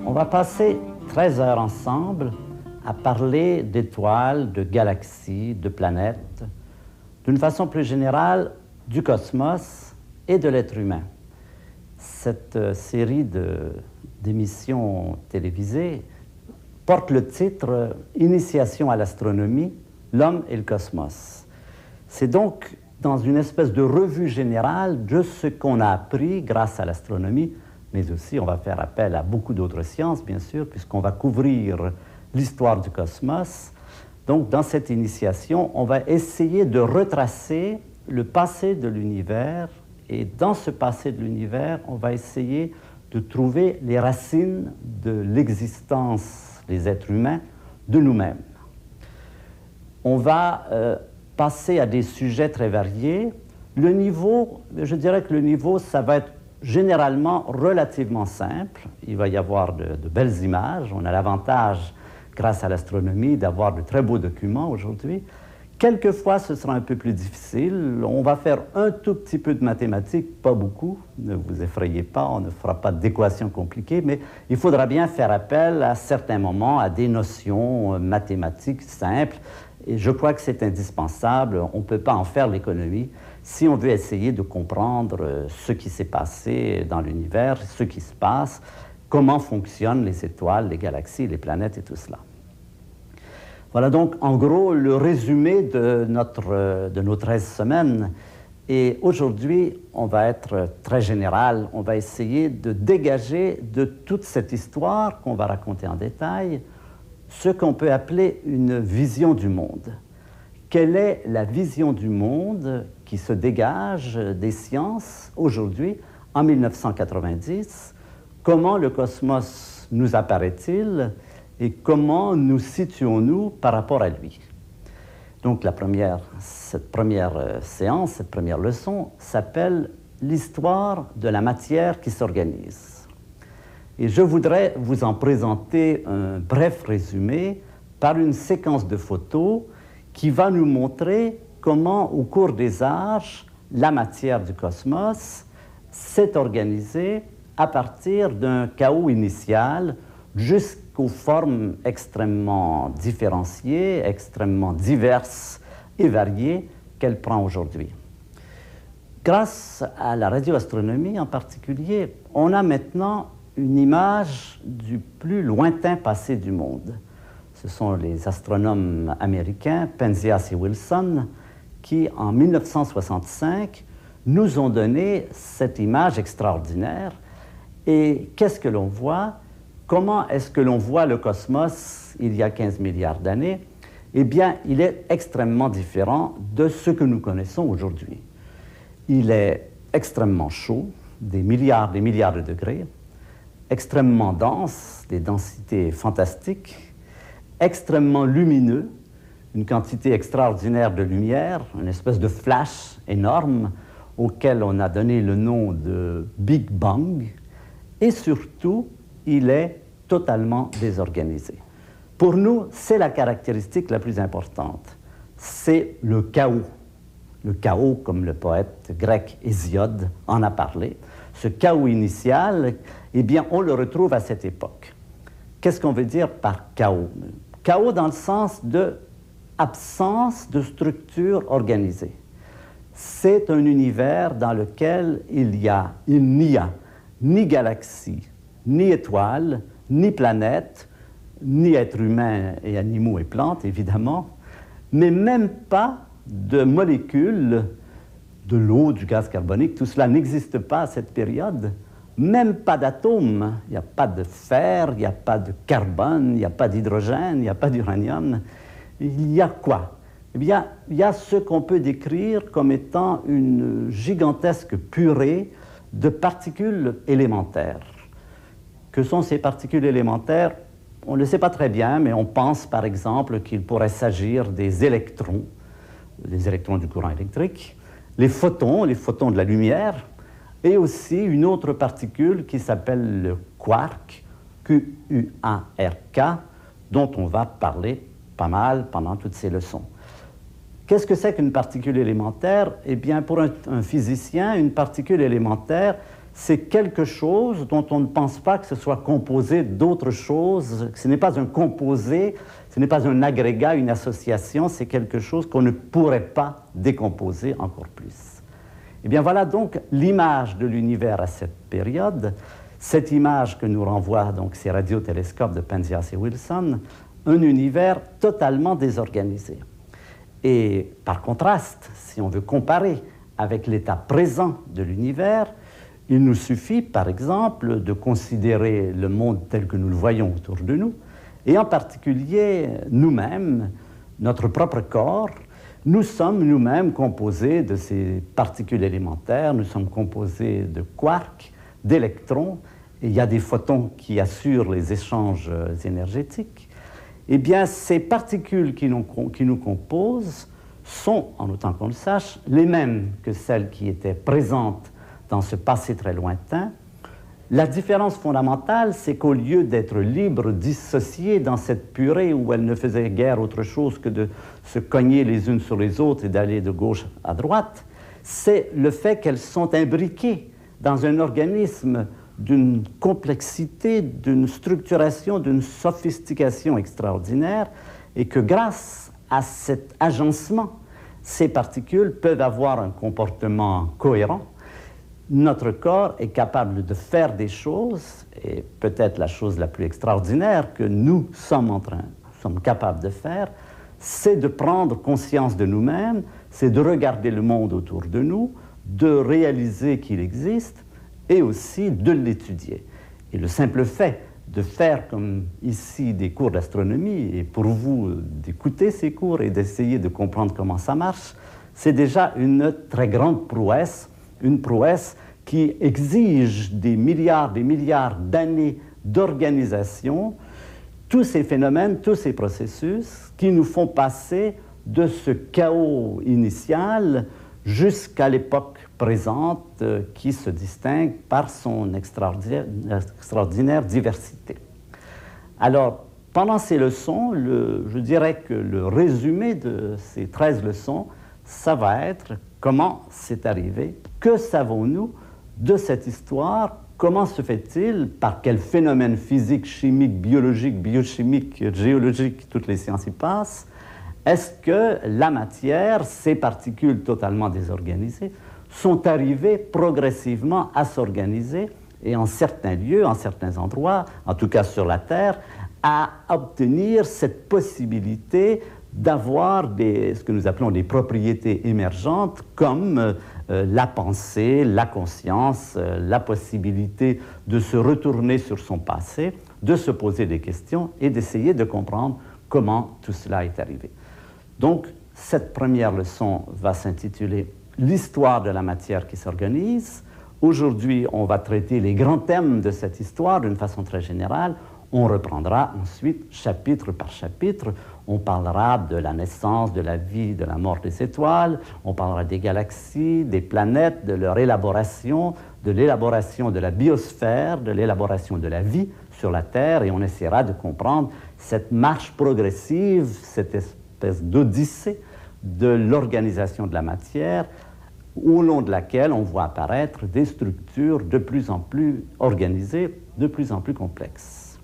On va passer 13 heures ensemble à parler d'étoiles, de galaxies, de planètes, d'une façon plus générale, du cosmos et de l'être humain. Cette série d'émissions télévisées porte le titre « Initiation à l'astronomie, l'homme et le cosmos ». C'est donc dans une espèce de revue générale de ce qu'on a appris grâce à l'astronomie, mais aussi on va faire appel à beaucoup d'autres sciences, bien sûr, puisqu'on va couvrir l'histoire du cosmos. Donc, dans cette initiation, on va essayer de retracer le passé de l'univers, et dans ce passé de l'univers, on va essayer de trouver les racines de l'existence des êtres humains, de nous-mêmes. On va passer à des sujets très variés. Le niveau, je dirais que le niveau, ça va être généralement relativement simple. Il va y avoir de belles images. On a l'avantage, grâce à l'astronomie, d'avoir de très beaux documents aujourd'hui. Quelquefois, ce sera un peu plus difficile. On va faire un tout petit peu de mathématiques, pas beaucoup. Ne vous effrayez pas, on ne fera pas d'équations compliquées, mais il faudra bien faire appel à certains moments à des notions mathématiques simples. Et je crois que c'est indispensable. On ne peut pas en faire l'économie si on veut essayer de comprendre ce qui s'est passé dans l'univers, ce qui se passe, comment fonctionnent les étoiles, les galaxies, les planètes et tout cela. Voilà donc en gros le résumé de nos 13 semaines. Et aujourd'hui, on va être très général. On va essayer de dégager de toute cette histoire qu'on va raconter en détail ce qu'on peut appeler une vision du monde. Quelle est la vision du monde qui se dégage des sciences aujourd'hui, en 1990? Comment le cosmos nous apparaît-il et comment nous situons-nous par rapport à lui? Donc cette première séance, cette première leçon s'appelle « L'histoire de la matière qui s'organise ». Et je voudrais vous en présenter un bref résumé par une séquence de photos qui va nous montrer comment, au cours des âges, la matière du cosmos s'est organisée à partir d'un chaos initial jusqu'aux formes extrêmement différenciées, extrêmement diverses et variées qu'elle prend aujourd'hui. Grâce à la radioastronomie en particulier, on a maintenant une image du plus lointain passé du monde. Ce sont les astronomes américains Penzias et Wilson qui, en 1965, nous ont donné cette image extraordinaire. Et qu'est-ce que l'on voit? Comment est-ce que l'on voit le cosmos il y a 15 milliards d'années? Eh bien, il est extrêmement différent de ce que nous connaissons aujourd'hui. Il est extrêmement chaud, des milliards de degrés, extrêmement dense, des densités fantastiques, extrêmement lumineux, une quantité extraordinaire de lumière, une espèce de flash énorme auquel on a donné le nom de Big Bang, et surtout, il est totalement désorganisé. Pour nous, c'est la caractéristique la plus importante. C'est le chaos. Le chaos, comme le poète grec Hésiode en a parlé. Ce chaos initial, eh bien, on le retrouve à cette époque. Qu'est-ce qu'on veut dire par chaos? Chaos dans le sens de absence de structure organisée. C'est un univers dans lequel il n'y a ni galaxie, ni étoiles, ni planètes, ni êtres humains et animaux et plantes, évidemment, mais même pas de molécules, de l'eau, du gaz carbonique, tout cela n'existe pas à cette période, même pas d'atomes, il n'y a pas de fer, il n'y a pas de carbone, il n'y a pas d'hydrogène, il n'y a pas d'uranium. Il y a quoi? Eh bien, il y a ce qu'on peut décrire comme étant une gigantesque purée de particules élémentaires. Que sont ces particules élémentaires? On ne le sait pas très bien, mais on pense par exemple qu'il pourrait s'agir des électrons du courant électrique, les photons de la lumière, et aussi une autre particule qui s'appelle le quark, Q-U-A-R-K, dont on va parler pas mal pendant toutes ces leçons. Qu'est-ce que c'est qu'une particule élémentaire? Eh bien, pour un physicien, une particule élémentaire, c'est quelque chose dont on ne pense pas que ce soit composé d'autres choses. Ce n'est pas un composé, ce n'est pas un agrégat, une association, c'est quelque chose qu'on ne pourrait pas décomposer encore plus. Eh bien voilà donc l'image de l'univers à cette période, cette image que nous renvoient donc ces radiotélescopes de Penzias et Wilson, un univers totalement désorganisé. Et par contraste, si on veut comparer avec l'état présent de l'univers, il nous suffit, par exemple, de considérer le monde tel que nous le voyons autour de nous, et en particulier nous-mêmes, notre propre corps. Nous sommes nous-mêmes composés de ces particules élémentaires, nous sommes composés de quarks, d'électrons, et il y a des photons qui assurent les échanges énergétiques. Eh bien, ces particules qui nous composent sont, en autant qu'on le sache, les mêmes que celles qui étaient présentes dans ce passé très lointain. La différence fondamentale, c'est qu'au lieu d'être libres, dissociées dans cette purée où elles ne faisaient guère autre chose que de se cogner les unes sur les autres et d'aller de gauche à droite, c'est le fait qu'elles sont imbriquées dans un organisme d'une complexité, d'une structuration, d'une sophistication extraordinaire, et que grâce à cet agencement, ces particules peuvent avoir un comportement cohérent. Notre corps est capable de faire des choses, et peut-être la chose la plus extraordinaire que nous sommes capables de faire, c'est de prendre conscience de nous-mêmes, c'est de regarder le monde autour de nous, de réaliser qu'il existe, et aussi de l'étudier. Et le simple fait de faire comme ici des cours d'astronomie, et pour vous d'écouter ces cours et d'essayer de comprendre comment ça marche, c'est déjà une très grande prouesse, une prouesse qui exige des milliards d'années d'organisation, tous ces phénomènes, tous ces processus qui nous font passer de ce chaos initial jusqu'à l'époque présente qui se distingue par son extraordinaire diversité. Alors, pendant ces leçons, je dirais que le résumé de ces 13 leçons, ça va être comment c'est arrivé, que savons-nous de cette histoire, comment se fait-il, par quel phénomène physique, chimique, biologique, biochimique, géologique, toutes les sciences y passent, est-ce que la matière, ces particules totalement désorganisées, sont arrivées progressivement à s'organiser et en certains lieux, en certains endroits, en tout cas sur la Terre, à obtenir cette possibilité d'avoir ce que nous appelons des propriétés émergentes comme la pensée, la conscience, la possibilité de se retourner sur son passé, de se poser des questions et d'essayer de comprendre comment tout cela est arrivé. Donc, cette première leçon va s'intituler « L'histoire de la matière qui s'organise ». Aujourd'hui, on va traiter les grands thèmes de cette histoire d'une façon très générale. On reprendra ensuite, chapitre par chapitre. On parlera de la naissance, de la vie, de la mort des étoiles. On parlera des galaxies, des planètes, de leur élaboration, de l'élaboration de la biosphère, de l'élaboration de la vie sur la Terre. Et on essaiera de comprendre cette marche progressive, cette espèce d'odyssée de l'organisation de la matière, au long de laquelle on voit apparaître des structures de plus en plus organisées, de plus en plus complexes.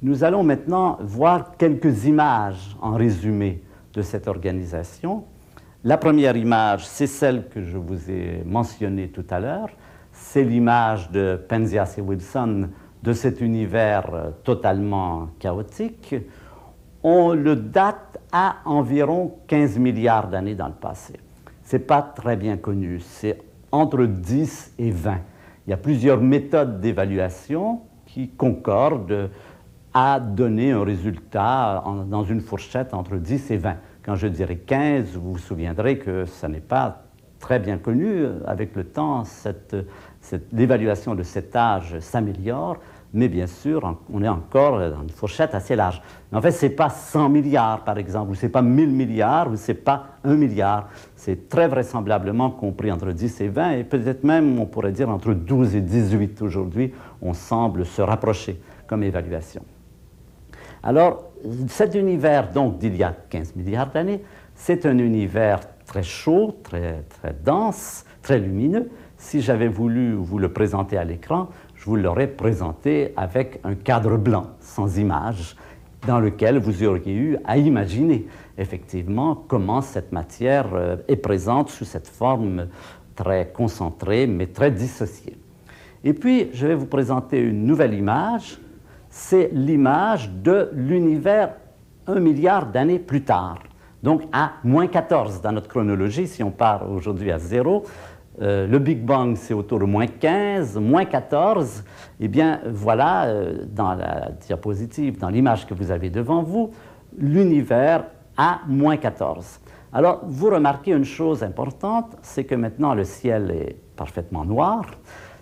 Nous allons maintenant voir quelques images en résumé de cette organisation. La première image, c'est celle que je vous ai mentionnée tout à l'heure. C'est l'image de Penzias et Wilson de cet univers totalement chaotique. On le date à environ 15 milliards d'années dans le passé. Ce n'est pas très bien connu, c'est entre 10 et 20. Il y a plusieurs méthodes d'évaluation qui concordent à donner un résultat dans une fourchette entre 10 et 20. Quand je dirais 15, vous vous souviendrez que ça n'est pas très bien connu. Avec le temps, l'évaluation de cet âge s'améliore. mais bien sûr, on est encore dans une fourchette assez large. Mais en fait, ce n'est pas 100 milliards, par exemple, ou ce n'est pas 1000 milliards, ou ce n'est pas 1 milliard. C'est très vraisemblablement compris entre 10 et 20, et peut-être même, on pourrait dire, entre 12 et 18 aujourd'hui. On semble se rapprocher comme évaluation. Alors, cet univers, donc, d'il y a 15 milliards d'années, c'est un univers très chaud, très dense, très lumineux. Si j'avais voulu vous le présenter à l'écran, je vous l'aurais présenté avec un cadre blanc, sans image, dans lequel vous auriez eu à imaginer effectivement comment cette matière est présente sous cette forme très concentrée, mais très dissociée. Et puis, je vais vous présenter une nouvelle image. C'est l'image de l'univers 1 milliard d'années plus tard. Donc à moins 14 dans notre chronologie, si on part aujourd'hui à 0. Le Big Bang, c'est autour de moins 15, moins 14. Eh bien, voilà, dans la diapositive, dans l'image que vous avez devant vous, l'univers à moins 14. Alors, vous remarquez une chose importante, c'est que maintenant le ciel est parfaitement noir,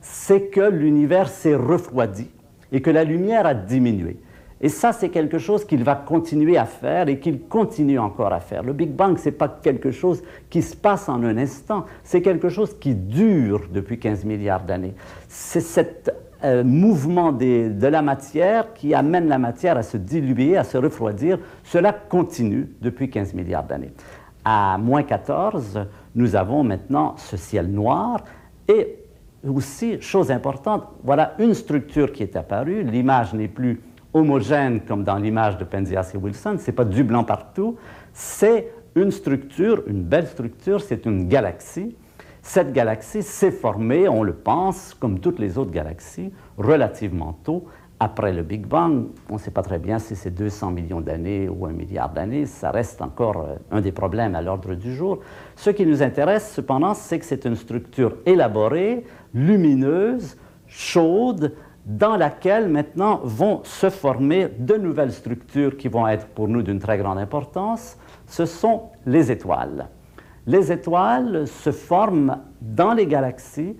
c'est que l'univers s'est refroidi et que la lumière a diminué. Et ça, c'est quelque chose qu'il va continuer à faire et qu'il continue encore à faire. Le Big Bang, ce n'est pas quelque chose qui se passe en un instant, c'est quelque chose qui dure depuis 15 milliards d'années. C'est cet mouvement de la matière qui amène la matière à se diluer, à se refroidir. Cela continue depuis 15 milliards d'années. À moins 14, nous avons maintenant ce ciel noir et aussi, chose importante, voilà une structure qui est apparue. L'image n'est plus homogène comme dans l'image de Penzias et Wilson, ce n'est pas du blanc partout, c'est une structure, une belle structure, c'est une galaxie. Cette galaxie s'est formée, on le pense, comme toutes les autres galaxies, relativement tôt, après le Big Bang. On ne sait pas très bien si c'est 200 millions d'années ou 1 milliard d'années, ça reste encore un des problèmes à l'ordre du jour. Ce qui nous intéresse, cependant, c'est que c'est une structure élaborée, lumineuse, chaude, dans laquelle maintenant vont se former de nouvelles structures qui vont être pour nous d'une très grande importance. Ce sont les étoiles. Les étoiles se forment dans les galaxies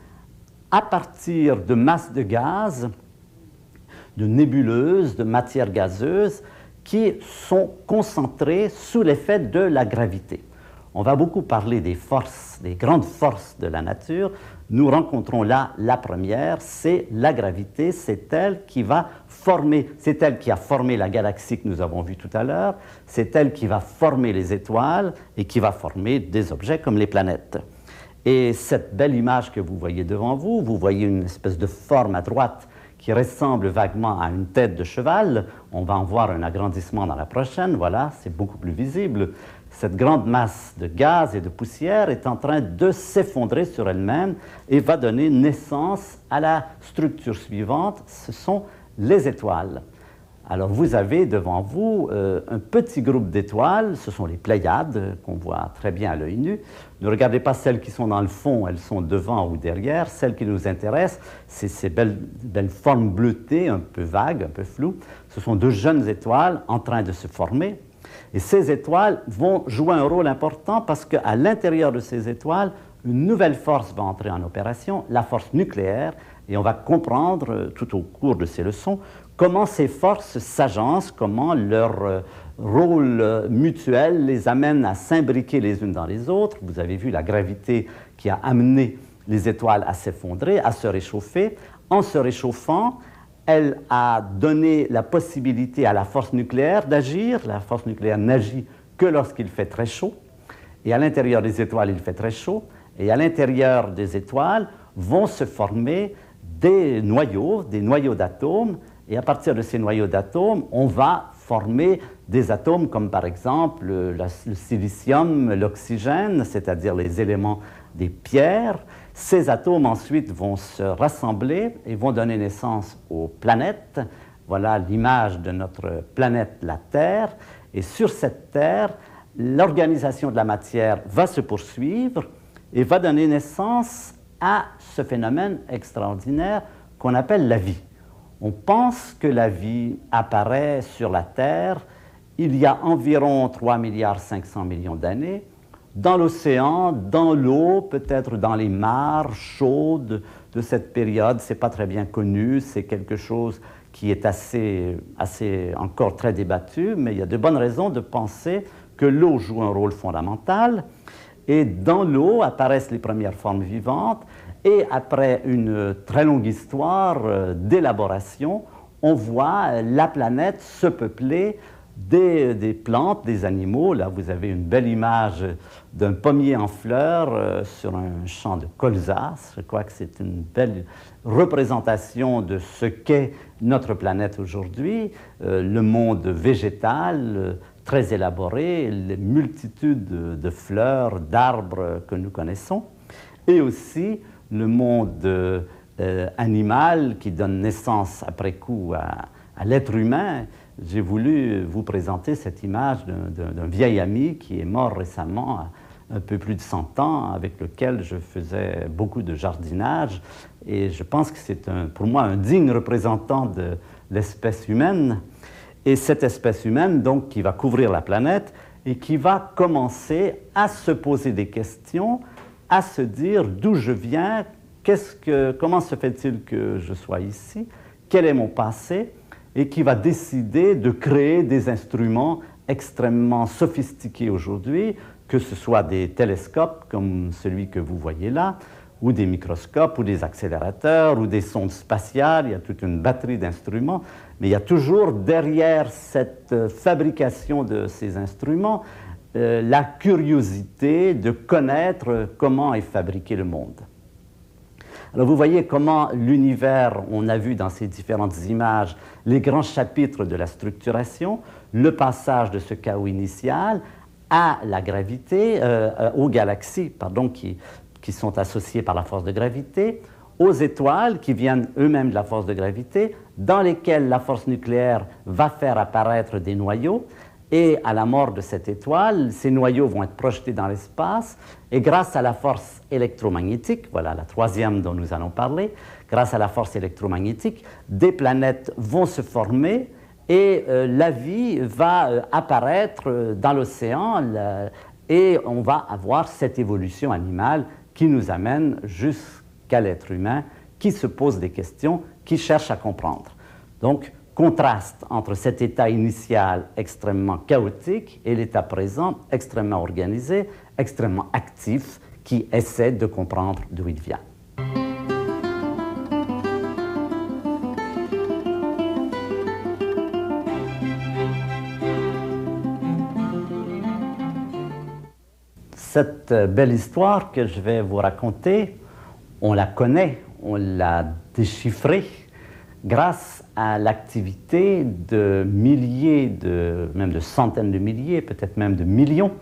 à partir de masses de gaz, de nébuleuses, de matières gazeuses qui sont concentrées sous l'effet de la gravité. On va beaucoup parler des forces, des grandes forces de la nature. Nous rencontrons là la première, c'est la gravité, c'est elle qui va former, c'est elle qui a formé la galaxie que nous avons vue tout à l'heure, c'est elle qui va former les étoiles et qui va former des objets comme les planètes. Et cette belle image que vous voyez devant vous, vous voyez une espèce de forme à droite qui ressemble vaguement à une tête de cheval. On va en voir un agrandissement dans la prochaine, voilà, c'est beaucoup plus visible. Cette grande masse de gaz et de poussière est en train de s'effondrer sur elle-même et va donner naissance à la structure suivante, ce sont les étoiles. Alors vous avez devant vous un petit groupe d'étoiles, ce sont les Pléiades qu'on voit très bien à l'œil nu. Ne regardez pas celles qui sont dans le fond, elles sont devant ou derrière. Celles qui nous intéressent, c'est ces belles formes bleutées, un peu vagues, un peu floues. Ce sont deux jeunes étoiles en train de se former. Et ces étoiles vont jouer un rôle important parce qu'à l'intérieur de ces étoiles, une nouvelle force va entrer en opération, la force nucléaire, et on va comprendre tout au cours de ces leçons comment ces forces s'agencent, comment leur rôle mutuel les amène à s'imbriquer les unes dans les autres. Vous avez vu la gravité qui a amené les étoiles à s'effondrer, à se réchauffer. En se réchauffant, elle a donné la possibilité à la force nucléaire d'agir. La force nucléaire n'agit que lorsqu'il fait très chaud. Et à l'intérieur des étoiles, il fait très chaud. Et à l'intérieur des étoiles vont se former des noyaux d'atomes. Et à partir de ces noyaux d'atomes, on va former des atomes comme par exemple le silicium, l'oxygène, c'est-à-dire les éléments des pierres. Ces atomes ensuite vont se rassembler et vont donner naissance aux planètes. Voilà l'image de notre planète, la Terre. Et sur cette Terre, l'organisation de la matière va se poursuivre et va donner naissance à ce phénomène extraordinaire qu'on appelle la vie. On pense que la vie apparaît sur la Terre il y a environ 3,5 milliards d'années, dans l'océan, dans l'eau, peut-être dans les mares chaudes de cette période. Ce n'est pas très bien connu, c'est quelque chose qui est encore très débattue, mais il y a de bonnes raisons de penser que l'eau joue un rôle fondamental. Et dans l'eau apparaissent les premières formes vivantes. Et après une très longue histoire d'élaboration, on voit la planète se peupler des plantes, des animaux. Là, vous avez une belle image d'un pommier en fleurs sur un champ de colza. Je crois que c'est une belle représentation de ce qu'est notre planète aujourd'hui, le monde végétal très élaboré, les multitudes de fleurs, d'arbres que nous connaissons, et aussi le monde animal qui donne naissance après coup à l'être humain. J'ai voulu vous présenter cette image d'un vieil ami qui est mort récemment, un peu plus de 100 ans, avec lequel je faisais beaucoup de jardinage. Et je pense que c'est pour moi un digne représentant de l'espèce humaine. Et cette espèce humaine, donc, qui va couvrir la planète et qui va commencer à se poser des questions, à se dire d'où je viens, comment se fait-il que je sois ici, quel est mon passé, et qui va décider de créer des instruments extrêmement sophistiqués aujourd'hui, que ce soit des télescopes comme celui que vous voyez là, ou des microscopes, ou des accélérateurs, ou des sondes spatiales. Il y a toute une batterie d'instruments, mais il y a toujours derrière cette fabrication de ces instruments la curiosité de connaître comment est fabriqué le monde. Alors vous voyez comment l'univers, on a vu dans ces différentes images les grands chapitres de la structuration, le passage de ce chaos initial à la gravité, aux galaxies, pardon, qui sont associées par la force de gravité, aux étoiles qui viennent eux-mêmes de la force de gravité, dans lesquelles la force nucléaire va faire apparaître des noyaux, et à la mort de cette étoile, ces noyaux vont être projetés dans l'espace, et grâce à la force électromagnétique, voilà la troisième dont nous allons parler, grâce à la force électromagnétique, des planètes vont se former, et la vie va apparaître dans l'océan, et on va avoir cette évolution animale qui nous amène jusqu'à l'être humain, qui se pose des questions, qui cherche à comprendre. Donc, contraste entre cet état initial extrêmement chaotique et l'état présent extrêmement organisé, extrêmement actif, qui essaie de comprendre d'où il vient. Cette belle histoire que je vais vous raconter, on la connaît, on l'a déchiffrée grâce à l'activité de milliers, même de centaines de milliers, peut-être même de millions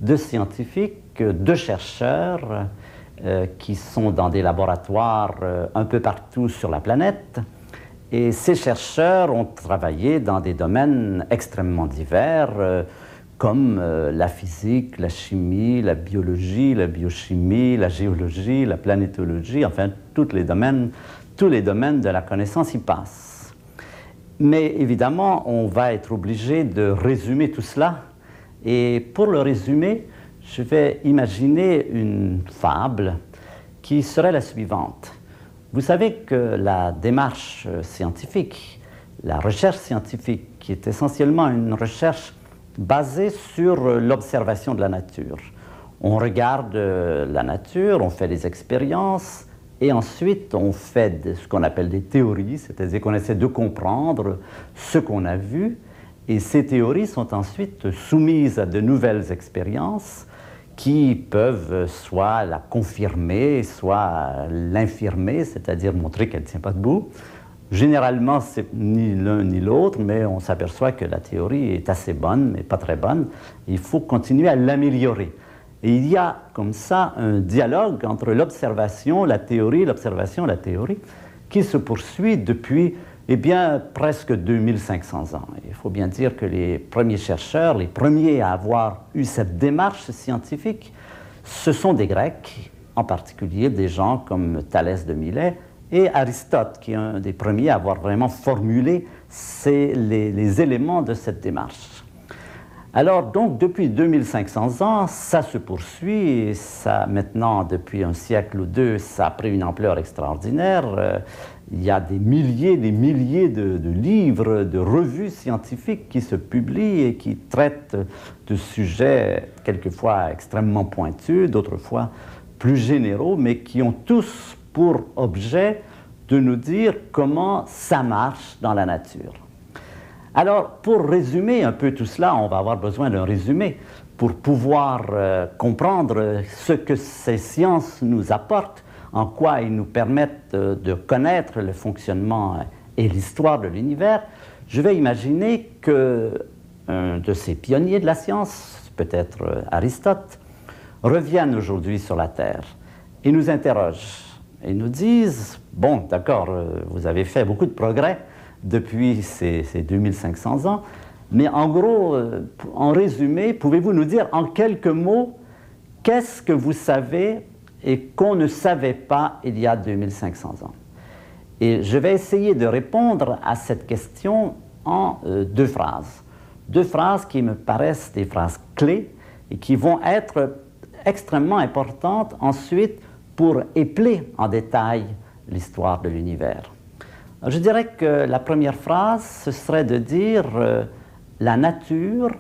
de scientifiques, de chercheurs qui sont dans des laboratoires un peu partout sur la planète. Et ces chercheurs ont travaillé dans des domaines extrêmement divers, comme la physique, la chimie, la biologie, la biochimie, la géologie, la planétologie, enfin tous les domaines de la connaissance y passent. Mais évidemment, on va être obligé de résumer tout cela. Et pour le résumer, je vais imaginer une fable qui serait la suivante. Vous savez que la démarche scientifique, la recherche scientifique, qui est essentiellement une recherche basée sur l'observation de la nature. On regarde la nature, on fait des expériences, et ensuite on fait ce qu'on appelle des théories, c'est-à-dire qu'on essaie de comprendre ce qu'on a vu, et ces théories sont ensuite soumises à de nouvelles expériences qui peuvent soit la confirmer, soit l'infirmer, c'est-à-dire montrer qu'elle ne tient pas debout. Généralement, c'est ni l'un ni l'autre, mais on s'aperçoit que la théorie est assez bonne, mais pas très bonne. Il faut continuer à l'améliorer. Et il y a comme ça un dialogue entre l'observation, la théorie, l'observation, la théorie, qui se poursuit depuis, presque 2500 ans. Il faut bien dire que les premiers chercheurs, les premiers à avoir eu cette démarche scientifique, ce sont des Grecs, en particulier des gens comme Thalès de Milet, et Aristote, qui est un des premiers à avoir vraiment formulé les éléments de cette démarche. Alors, donc, depuis 2500 ans, ça se poursuit, et ça, maintenant, depuis un siècle ou deux, ça a pris une ampleur extraordinaire. Il y a des milliers de livres, de revues scientifiques qui se publient et qui traitent de sujets quelquefois extrêmement pointus, d'autres fois plus généraux, mais qui ont tous pour objet de nous dire comment ça marche dans la nature. Alors, pour résumer un peu tout cela, on va avoir besoin d'un résumé pour pouvoir comprendre ce que ces sciences nous apportent, en quoi ils nous permettent de connaître le fonctionnement et l'histoire de l'univers. Je vais imaginer qu'un de ces pionniers de la science, peut-être Aristote, revienne aujourd'hui sur la Terre et nous interroge et nous dise « Bon, d'accord, vous avez fait beaucoup de progrès, depuis ces 2500 ans. Mais en gros, en résumé, pouvez-vous nous dire en quelques mots qu'est-ce que vous savez et qu'on ne savait pas il y a 2500 ans? Et je vais essayer de répondre à cette question en deux phrases. Deux phrases qui me paraissent des phrases clés et qui vont être extrêmement importantes ensuite pour épeler en détail l'histoire de l'univers. Je dirais que la première phrase, ce serait de dire la nature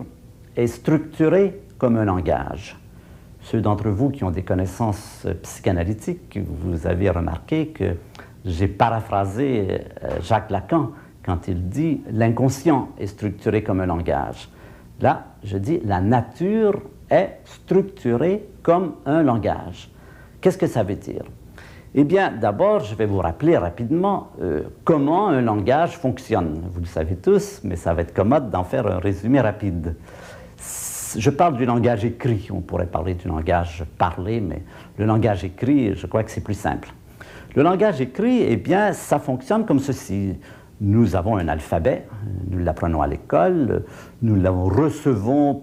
est structurée comme un langage. Ceux d'entre vous qui ont des connaissances psychanalytiques, vous avez remarqué que j'ai paraphrasé Jacques Lacan quand il dit « l'inconscient est structuré comme un langage ». Là, je dis « la nature est structurée comme un langage ». Qu'est-ce que ça veut dire? Eh bien, d'abord, je vais vous rappeler rapidement comment un langage fonctionne. Vous le savez tous, mais ça va être commode d'en faire un résumé rapide. Je parle du langage écrit. On pourrait parler du langage parlé, mais le langage écrit, je crois que c'est plus simple. Le langage écrit, eh bien, ça fonctionne comme ceci. Nous avons un alphabet, nous l'apprenons à l'école, nous l'adoptons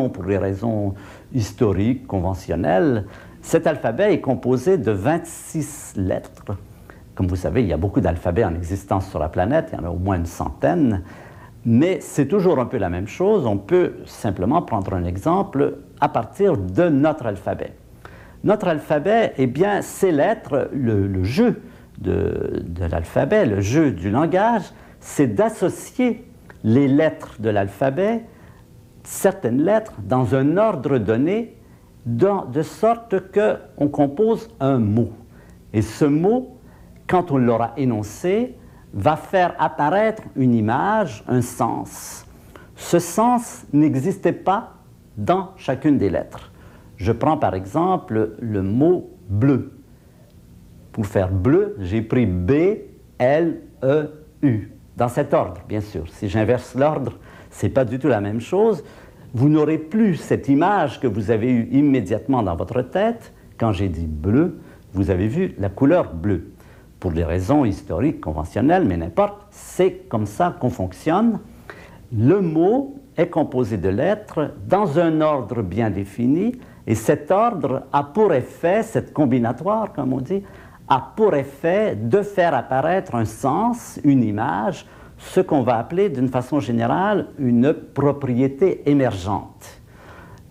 pour des raisons historiques, conventionnelles. Cet alphabet est composé de 26 lettres. Comme vous savez, il y a beaucoup d'alphabets en existence sur la planète, il y en a au moins une centaine, mais c'est toujours un peu la même chose. On peut simplement prendre un exemple à partir de notre alphabet. Notre alphabet, eh bien, ces lettres, le jeu de l'alphabet, le jeu du langage, c'est d'associer les lettres de l'alphabet, certaines lettres, dans un ordre donné, de sorte qu'on compose un mot. Et ce mot, quand on l'aura énoncé, va faire apparaître une image, un sens. Ce sens n'existait pas dans chacune des lettres. Je prends par exemple le mot bleu. Pour faire bleu, j'ai pris B, L, E, U. Dans cet ordre, bien sûr. Si j'inverse l'ordre, ce n'est pas du tout la même chose. Vous n'aurez plus cette image que vous avez eue immédiatement dans votre tête. Quand j'ai dit bleu, vous avez vu la couleur bleue. Pour des raisons historiques, conventionnelles, mais n'importe, c'est comme ça qu'on fonctionne. Le mot est composé de lettres dans un ordre bien défini, et cet ordre a pour effet, cette combinatoire, comme on dit, a pour effet de faire apparaître un sens, une image, ce qu'on va appeler d'une façon générale une propriété émergente.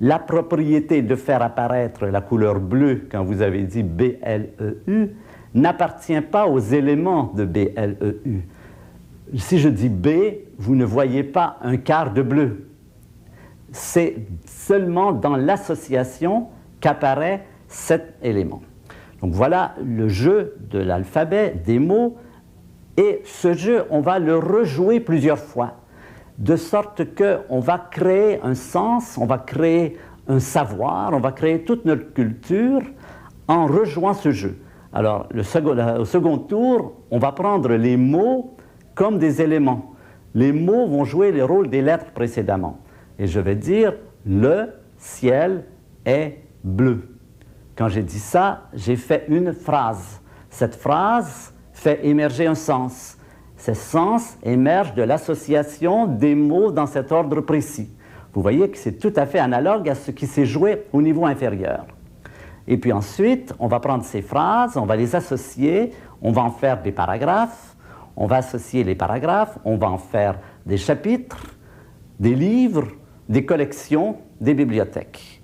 La propriété de faire apparaître la couleur bleue, quand vous avez dit B-L-E-U, n'appartient pas aux éléments de B-L-E-U. Si je dis B, vous ne voyez pas un quart de bleu. C'est seulement dans l'association qu'apparaît cet élément. Donc voilà le jeu de l'alphabet, des mots. Et ce jeu, on va le rejouer plusieurs fois, de sorte qu'on va créer un sens, on va créer un savoir, on va créer toute notre culture en rejouant ce jeu. Alors, au second tour, on va prendre les mots comme des éléments. Les mots vont jouer le rôle des lettres précédemment. Et je vais dire « le ciel est bleu ». Quand j'ai dit ça, j'ai fait une phrase. Cette phrase fait émerger un sens. Ce sens émerge de l'association des mots dans cet ordre précis. Vous voyez que c'est tout à fait analogue à ce qui s'est joué au niveau inférieur. Et puis ensuite, on va prendre ces phrases, on va les associer, on va en faire des paragraphes, on va associer les paragraphes, on va en faire des chapitres, des livres, des collections, des bibliothèques.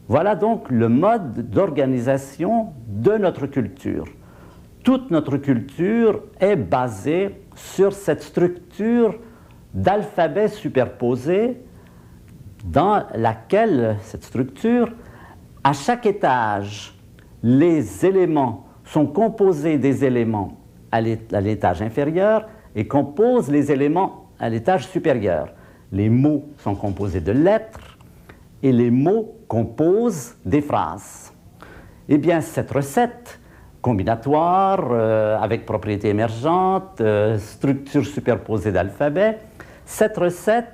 Voilà donc le mode d'organisation de notre culture. Toute notre culture est basée sur cette structure d'alphabet superposé dans laquelle, cette structure, à chaque étage, les éléments sont composés des éléments à l'étage inférieur et composent les éléments à l'étage supérieur. Les mots sont composés de lettres et les mots composent des phrases. Eh bien, cette recette combinatoire, avec propriétés émergentes, structure superposée d'alphabet, cette recette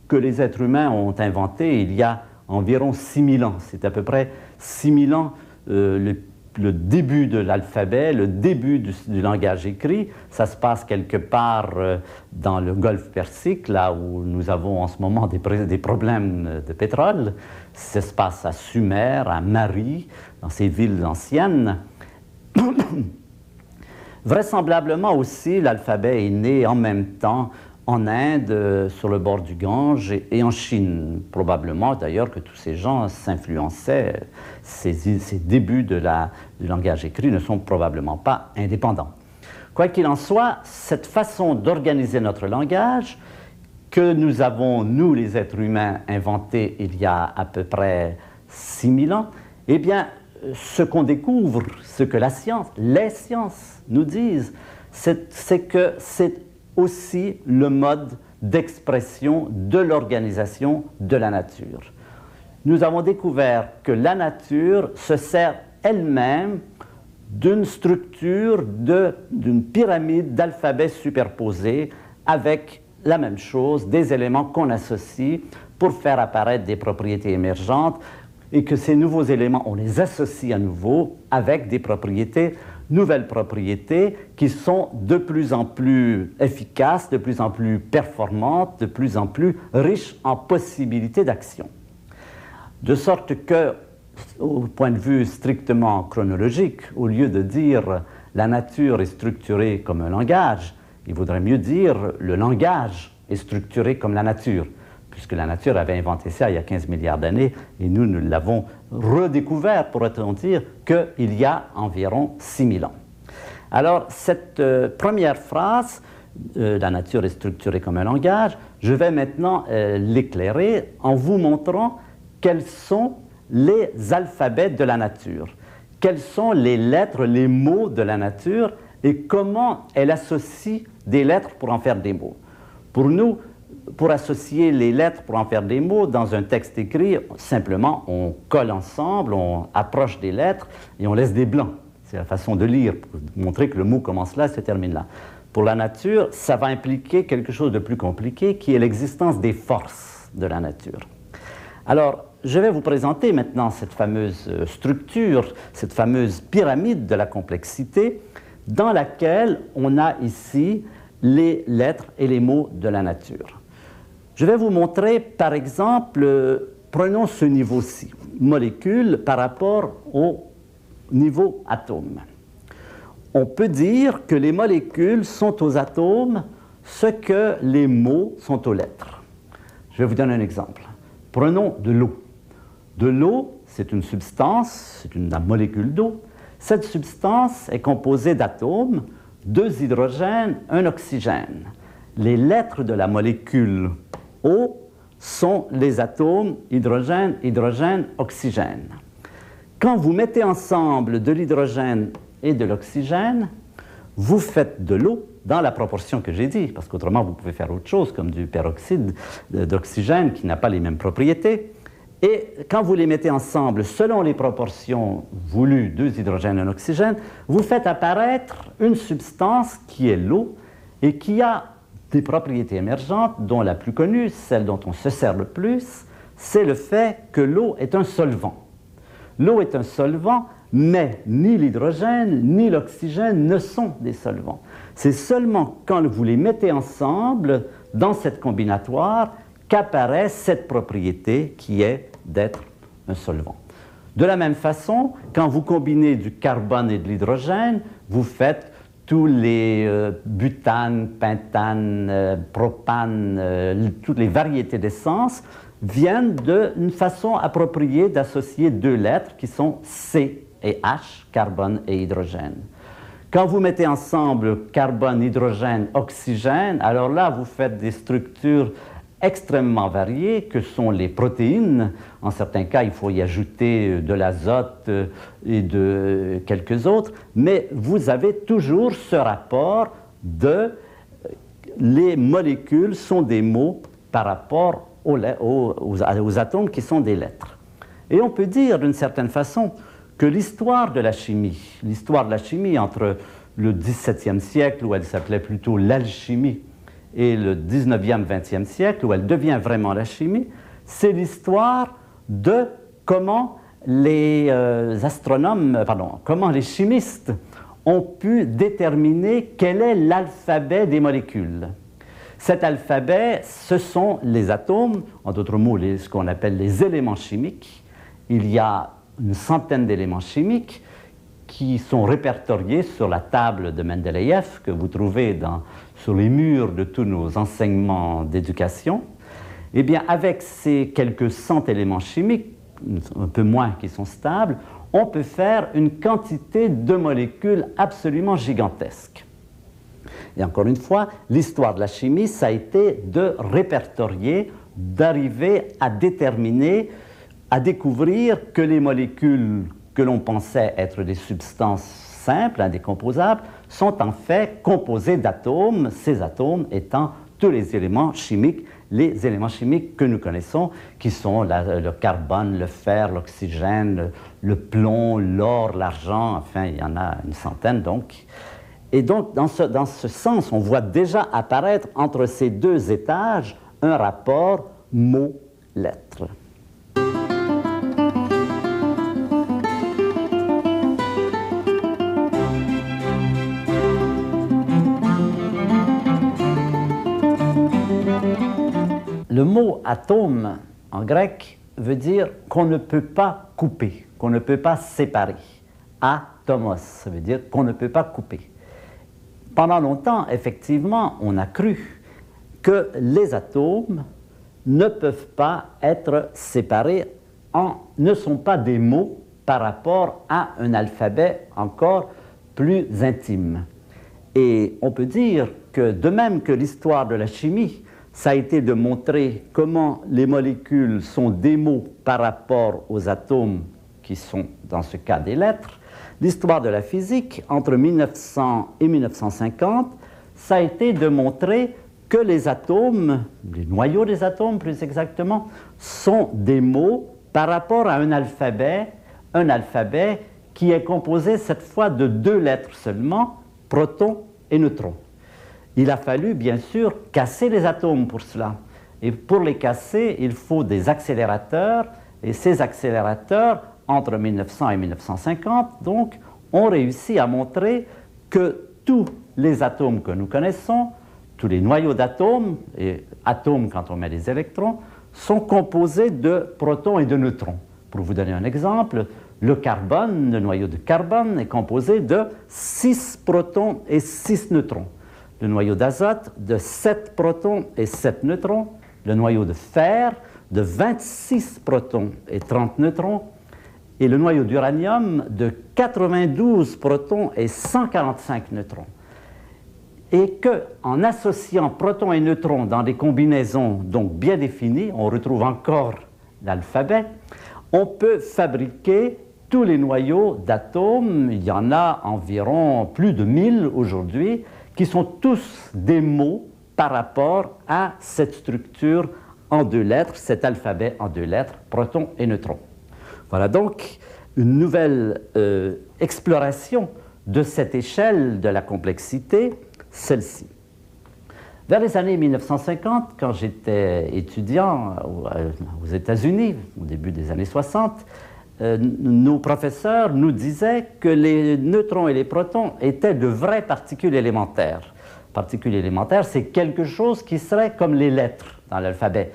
que les êtres humains ont inventée il y a environ 6000 ans. C'est à peu près 6000 ans le début de l'alphabet, le début du langage écrit. Ça se passe quelque part dans le golfe Persique, là où nous avons en ce moment des problèmes de pétrole. Ça se passe à Sumer, à Mari, dans ces villes anciennes. Vraisemblablement aussi, l'alphabet est né en même temps en Inde, sur le bord du Gange, et en Chine. Probablement d'ailleurs que tous ces gens s'influençaient. Ces débuts du langage écrit ne sont probablement pas indépendants. Quoi qu'il en soit, cette façon d'organiser notre langage que nous avons, nous les êtres humains, inventée il y a à peu près 6000 ans, eh bien, ce qu'on découvre, ce que les sciences nous disent, c'est que c'est aussi le mode d'expression de l'organisation de la nature. Nous avons découvert que la nature se sert elle-même d'une structure, d'une pyramide d'alphabets superposés avec la même chose, des éléments qu'on associe pour faire apparaître des propriétés émergentes et que ces nouveaux éléments, on les associe à nouveau avec des propriétés, nouvelles propriétés qui sont de plus en plus efficaces, de plus en plus performantes, de plus en plus riches en possibilités d'action. De sorte que, au point de vue strictement chronologique, au lieu de dire la nature est structurée comme un langage, il vaudrait mieux dire le langage est structuré comme la nature, puisque la nature avait inventé ça il y a 15 milliards d'années, et nous l'avons redécouvert, pourrait-on dire, qu'il y a environ 6000 ans. Alors, cette première phrase, la nature est structurée comme un langage, je vais maintenant l'éclairer en vous montrant quels sont les alphabets de la nature, quelles sont les lettres, les mots de la nature, et comment elle associe des lettres pour en faire des mots. Pour nous, pour associer les lettres, pour en faire des mots, dans un texte écrit, simplement, on colle ensemble, on approche des lettres et on laisse des blancs. C'est la façon de lire, pour montrer que le mot commence là, se termine là. Pour la nature, ça va impliquer quelque chose de plus compliqué, qui est l'existence des forces de la nature. Alors, je vais vous présenter maintenant cette fameuse structure, cette fameuse pyramide de la complexité, dans laquelle on a ici les lettres et les mots de la nature. Je vais vous montrer, par exemple, prenons ce niveau-ci, molécule par rapport au niveau atome. On peut dire que les molécules sont aux atomes ce que les mots sont aux lettres. Je vais vous donner un exemple. Prenons de l'eau. De l'eau, c'est une substance, c'est la molécule d'eau. Cette substance est composée d'atomes, 2 hydrogènes, 1 oxygène. Les lettres de la molécule O sont les atomes hydrogène, hydrogène, oxygène. Quand vous mettez ensemble de l'hydrogène et de l'oxygène, vous faites de l'eau dans la proportion que j'ai dit, parce qu'autrement vous pouvez faire autre chose, comme du peroxyde d'oxygène qui n'a pas les mêmes propriétés. Et quand vous les mettez ensemble, selon les proportions voulues, 2 hydrogènes et 1 oxygène, vous faites apparaître une substance qui est l'eau et qui a des propriétés émergentes, dont la plus connue, celle dont on se sert le plus, c'est le fait que l'eau est un solvant. L'eau est un solvant, mais ni l'hydrogène ni l'oxygène ne sont des solvants. C'est seulement quand vous les mettez ensemble, dans cette combinatoire, qu'apparaît cette propriété qui est d'être un solvant. De la même façon, quand vous combinez du carbone et de l'hydrogène, vous faites tous les butanes, pentanes, propanes, toutes les variétés d'essence viennent d'une façon appropriée d'associer deux lettres qui sont C et H, carbone et hydrogène. Quand vous mettez ensemble carbone, hydrogène, oxygène, alors là, vous faites des structures extrêmement variées que sont les protéines. En certains cas, il faut y ajouter de l'azote et de quelques autres, mais vous avez toujours ce rapport de les molécules sont des mots par rapport aux atomes qui sont des lettres. Et on peut dire d'une certaine façon que l'histoire de la chimie entre le XVIIe siècle, où elle s'appelait plutôt l'alchimie, et le XIXe, XXe siècle, où elle devient vraiment la chimie, c'est l'histoire de comment comment les chimistes ont pu déterminer quel est l'alphabet des molécules. Cet alphabet, ce sont les atomes, en d'autres mots, ce qu'on appelle les éléments chimiques. Il y a une centaine d'éléments chimiques qui sont répertoriés sur la table de Mendeleïev que vous trouvez sur les murs de tous nos enseignements d'éducation. Eh bien, avec ces quelques 100 éléments chimiques, un peu moins qui sont stables, on peut faire une quantité de molécules absolument gigantesque. Et encore une fois, l'histoire de la chimie, ça a été de répertorier, d'arriver à déterminer, à découvrir que les molécules que l'on pensait être des substances simples, indécomposables, sont en fait composées d'atomes, ces atomes étant tous les éléments chimiques que nous connaissons, qui sont le carbone, le fer, l'oxygène, le plomb, l'or, l'argent, enfin, il y en a une centaine donc. Et donc, dans ce sens, on voit déjà apparaître entre ces deux étages un rapport mot-lettre. Le mot atome en grec veut dire qu'on ne peut pas couper, qu'on ne peut pas séparer. Atomos, ça veut dire qu'on ne peut pas couper. Pendant longtemps, effectivement, on a cru que les atomes ne peuvent pas être séparés, ne sont pas des mots par rapport à un alphabet encore plus intime. Et on peut dire que de même que l'histoire de la chimie, ça a été de montrer comment les molécules sont des mots par rapport aux atomes qui sont, dans ce cas, des lettres. L'histoire de la physique, entre 1900 et 1950, ça a été de montrer que les atomes, les noyaux des atomes plus exactement, sont des mots par rapport à un alphabet qui est composé cette fois de deux lettres seulement, proton et neutron. Il a fallu, bien sûr, casser les atomes pour cela. Et pour les casser, il faut des accélérateurs. Et ces accélérateurs, entre 1900 et 1950, donc, ont réussi à montrer que tous les atomes que nous connaissons, tous les noyaux d'atomes, et atomes quand on met des électrons, sont composés de protons et de neutrons. Pour vous donner un exemple, le carbone, le noyau de carbone, est composé de 6 protons et 6 neutrons. Le noyau d'azote de 7 protons et 7 neutrons, le noyau de fer de 26 protons et 30 neutrons, et le noyau d'uranium de 92 protons et 145 neutrons. Et qu'en associant protons et neutrons dans des combinaisons donc bien définies, on retrouve encore l'alphabet, on peut fabriquer tous les noyaux d'atomes, il y en a environ plus de 1000 aujourd'hui, qui sont tous des mots par rapport à cette structure en deux lettres, cet alphabet en deux lettres, proton et neutron. Voilà donc une nouvelle exploration de cette échelle de la complexité, celle-ci. Vers les années 1950, quand j'étais étudiant aux États-Unis, au début des années 60, nos professeurs nous disaient que les neutrons et les protons étaient de vraies particules élémentaires. Particules élémentaires, c'est quelque chose qui serait comme les lettres dans l'alphabet.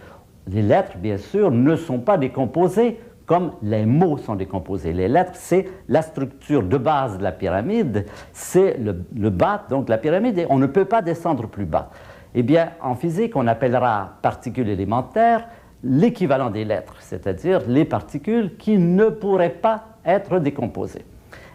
Les lettres, bien sûr, ne sont pas décomposées comme les mots sont décomposés. Les lettres, c'est la structure de base de la pyramide, c'est le bas donc de la pyramide, et on ne peut pas descendre plus bas. Eh bien, en physique, on appellera particules élémentaires l'équivalent des lettres, c'est-à-dire les particules qui ne pourraient pas être décomposées.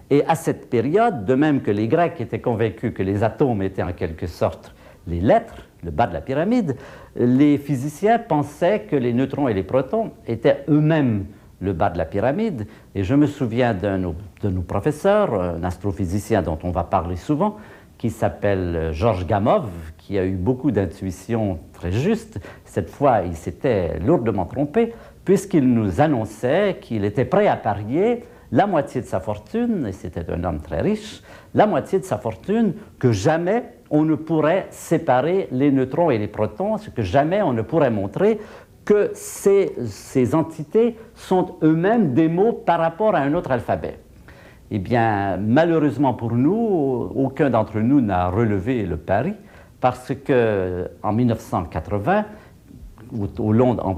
Et à cette période, de même que les Grecs étaient convaincus que les atomes étaient en quelque sorte les lettres, le bas de la pyramide, les physiciens pensaient que les neutrons et les protons étaient eux-mêmes le bas de la pyramide. Et je me souviens de nos professeurs, un astrophysicien dont on va parler souvent, qui s'appelle Georges Gamow, qui a eu beaucoup d'intuitions très justes. Cette fois, il s'était lourdement trompé, puisqu'il nous annonçait qu'il était prêt à parier la moitié de sa fortune, et c'était un homme très riche, la moitié de sa fortune, que jamais on ne pourrait séparer les neutrons et les protons, que jamais on ne pourrait montrer que ces entités sont eux-mêmes des mots par rapport à un autre alphabet. Eh bien, malheureusement pour nous, aucun d'entre nous n'a relevé le pari, parce qu'en 1980,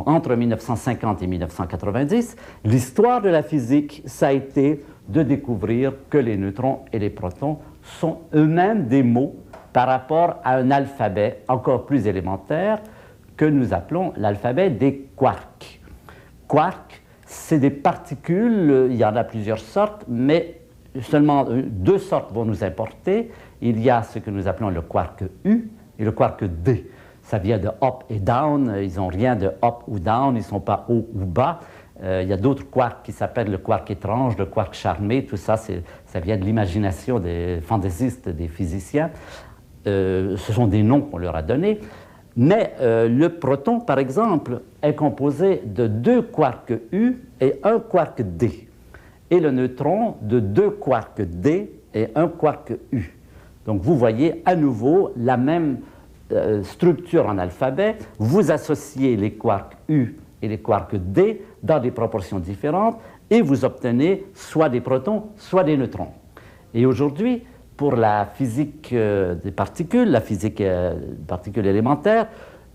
entre 1950 et 1990, l'histoire de la physique, ça a été de découvrir que les neutrons et les protons sont eux-mêmes des mots par rapport à un alphabet encore plus élémentaire que nous appelons l'alphabet des quarks. Quarks, c'est des particules, il y en a plusieurs sortes, mais seulement deux sortes vont nous importer. Il y a ce que nous appelons le quark U et le quark D. Ça vient de up et down, ils n'ont rien de up ou down, ils ne sont pas haut ou bas. Il y a d'autres quarks qui s'appellent le quark étrange, le quark charmé, tout ça, ça vient de l'imagination des fantaisistes, des physiciens. Ce sont des noms qu'on leur a donnés. Mais le proton, par exemple, est composé de deux quarks U et un quark D. Et le neutron de deux quarks D et un quark U. Donc vous voyez à nouveau la même structure en alphabet. Vous associez les quarks U et les quarks D dans des proportions différentes et vous obtenez soit des protons, soit des neutrons. Et aujourd'hui, pour la physique des particules, la physique des particules élémentaires,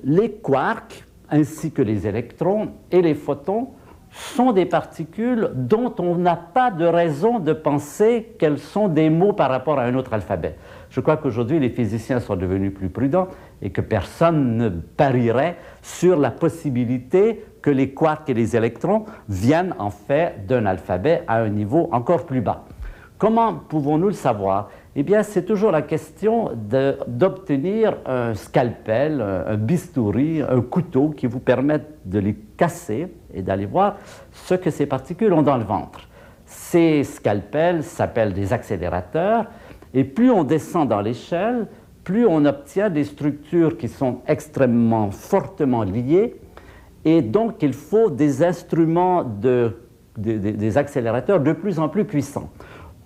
les quarks ainsi que les électrons et les photons sont des particules dont on n'a pas de raison de penser qu'elles sont des mots par rapport à un autre alphabet. Je crois qu'aujourd'hui, les physiciens sont devenus plus prudents et que personne ne parierait sur la possibilité que les quarks et les électrons viennent en fait d'un alphabet à un niveau encore plus bas. Comment pouvons-nous le savoir? Eh bien, c'est toujours la question d'obtenir un scalpel, un bistouri, un couteau qui vous permettent de les casser et d'aller voir ce que ces particules ont dans le ventre. Ces scalpels s'appellent des accélérateurs, et plus on descend dans l'échelle, plus on obtient des structures qui sont extrêmement fortement liées, et donc il faut des instruments, des accélérateurs de plus en plus puissants.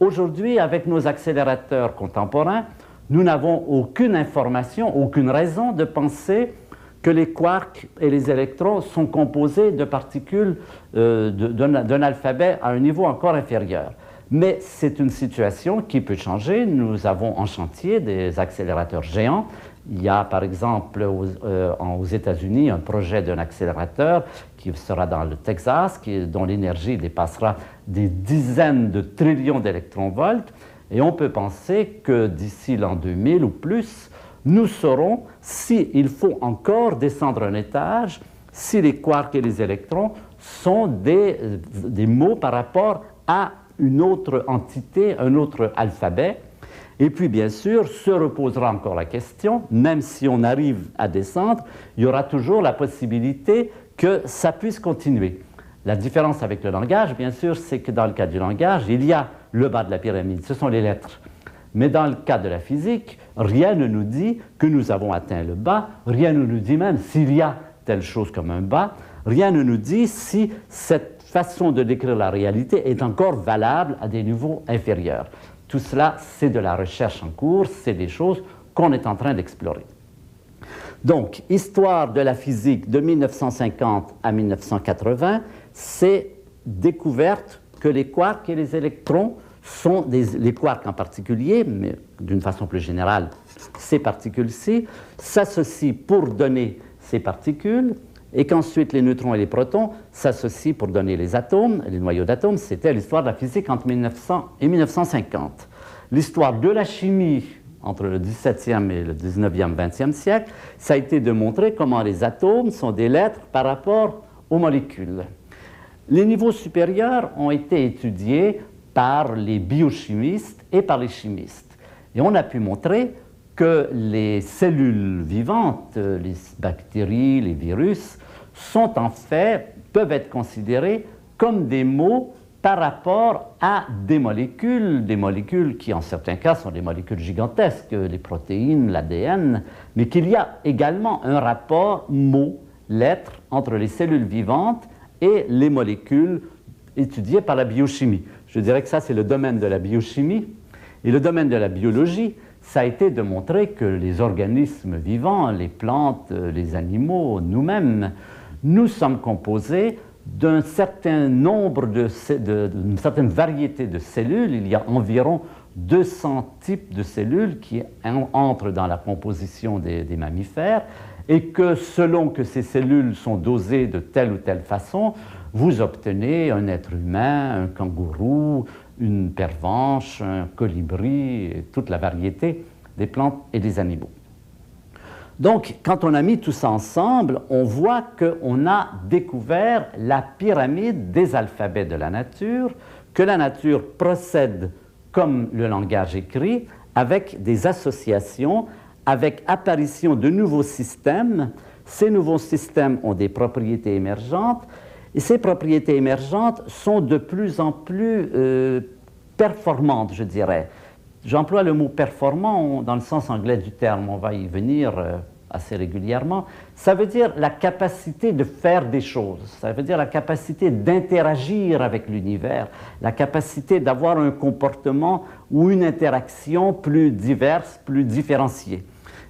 Aujourd'hui, avec nos accélérateurs contemporains, nous n'avons aucune information, aucune raison de penser que les quarks et les électrons sont composés de particules d'un alphabet à un niveau encore inférieur. Mais c'est une situation qui peut changer. Nous avons en chantier des accélérateurs géants. Il y a par exemple aux États-Unis un projet d'un accélérateur qui sera dans le Texas, dont l'énergie dépassera des dizaines de trillions d'électronvolts. Et on peut penser que d'ici l'an 2000 ou plus, nous saurons s'il faut encore descendre un étage, si les quarks et les électrons sont des mots par rapport à une autre entité, un autre alphabet. Et puis, bien sûr, se reposera encore la question, même si on arrive à descendre, il y aura toujours la possibilité que ça puisse continuer. La différence avec le langage, bien sûr, c'est que dans le cas du langage, il y a le bas de la pyramide, ce sont les lettres. Mais dans le cas de la physique, rien ne nous dit que nous avons atteint le bas, rien ne nous dit même s'il y a telle chose comme un bas, rien ne nous dit si cette façon de décrire la réalité est encore valable à des niveaux inférieurs. Tout cela, c'est de la recherche en cours, c'est des choses qu'on est en train d'explorer. Donc, histoire de la physique de 1950 à 1980, c'est découverte que les quarks et les électrons sont les quarks en particulier, mais d'une façon plus générale, ces particules-ci s'associent pour donner ces particules et qu'ensuite les neutrons et les protons s'associent pour donner les atomes, les noyaux d'atomes. C'était l'histoire de la physique entre 1900 et 1950. L'histoire de la chimie entre le XVIIe et le XIXe, XXe siècle, ça a été de montrer comment les atomes sont des lettres par rapport aux molécules. Les niveaux supérieurs ont été étudiés par les biochimistes et par les chimistes. Et on a pu montrer que les cellules vivantes, les bactéries, les virus, sont en fait, peuvent être considérés comme des mots par rapport à des molécules qui en certains cas sont des molécules gigantesques, les protéines, l'ADN, mais qu'il y a également un rapport mot-lettre entre les cellules vivantes et les molécules étudiées par la biochimie. Je dirais que ça, c'est le domaine de la biochimie. Et le domaine de la biologie, ça a été de montrer que les organismes vivants, les plantes, les animaux, nous-mêmes, nous sommes composés d'un certain nombre d'une certaine variété de cellules. Il y a environ 200 types de cellules qui entrent dans la composition des mammifères et que selon que ces cellules sont dosées de telle ou telle façon, vous obtenez un être humain, un kangourou, une pervenche, un colibri, et toute la variété des plantes et des animaux. Donc, quand on a mis tout ça ensemble, on voit qu'on a découvert la pyramide des alphabets de la nature, que la nature procède comme le langage écrit, avec des associations, avec apparition de nouveaux systèmes. Ces nouveaux systèmes ont des propriétés émergentes, et ces propriétés émergentes sont de plus en plus performantes, je dirais. J'emploie le mot performant dans le sens anglais du terme, on va y venir assez régulièrement. Ça veut dire la capacité de faire des choses, ça veut dire la capacité d'interagir avec l'univers, la capacité d'avoir un comportement ou une interaction plus diverse, plus différenciée.